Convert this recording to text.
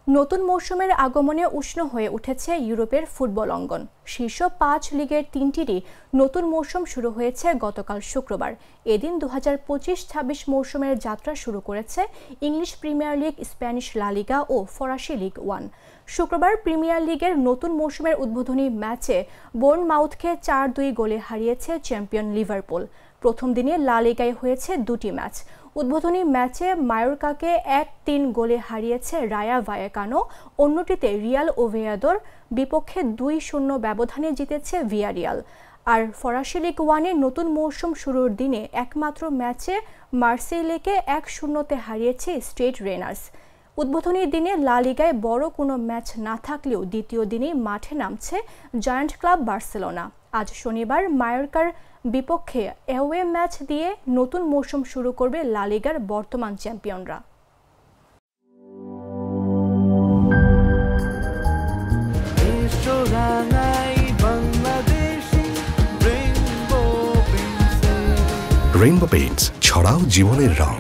নতুন মৌসুমের আগমনে উষ্ণ হয়ে উঠেছে ইউরোপের ফুটবল অঙ্গন। শীর্ষ ৫ লিগের ৩টিরই নতুন মৌসুম শুরু হয়েছে গতকাল শুক্রবার। এদিন ২০২৫-২৬ মৌসুমের যাত্রা শুরু করেছে ইংলিশ প্রিমিয়ার লিগ, স্প্যানিশ লা লিগা ও ফরাসি লিগ 1। শুক্রবার প্রিমিয়ার লিগের নতুন মৌসুমের উদ্বোধনী ম্যাচে বোর্নমাউথকে ৪-২ গোলে হারিয়েছে চ্যাম্পিয়ন লিভারপুল। প্রথম দিনে লা লিগায় হয়েছে দুটি ম্যাচ। উদ্বোধনী ম্যাচে মায়োর্কাকে ১-৩ গোলে হারিয়েছে রায়া ভায়েকানো, অন্যটিতে রিয়াল ওভিয়েদোর বিপক্ষে ২-০ ব্যবধানে জিতেছে ভিয়ারিয়াল। আর ফরাসি লিগ 1-এ নতুন মৌসুম শুরুর দিনে একমাত্র ম্যাচে মার্সেইলেকে ১-০তে হারিয়েছে স্টেড রেনার্স। উদ্বোধনী দিনে লা লিগায় বড় কোনো ম্যাচ না থাকলেও দ্বিতীয় দিনেই মাঠে নামছে জায়ান্ট ক্লাব বার্সেলোনা। আজ শনিবার মায়োর্কার বিপক্ষে অ্যাওয়ে ম্যাচ দিয়ে নতুন মৌসুম শুরু করবে লা লিগার বর্তমান চ্যাম্পিয়নরা। রেইনবো পেইন্টস, ছড়াও জীবনের রং।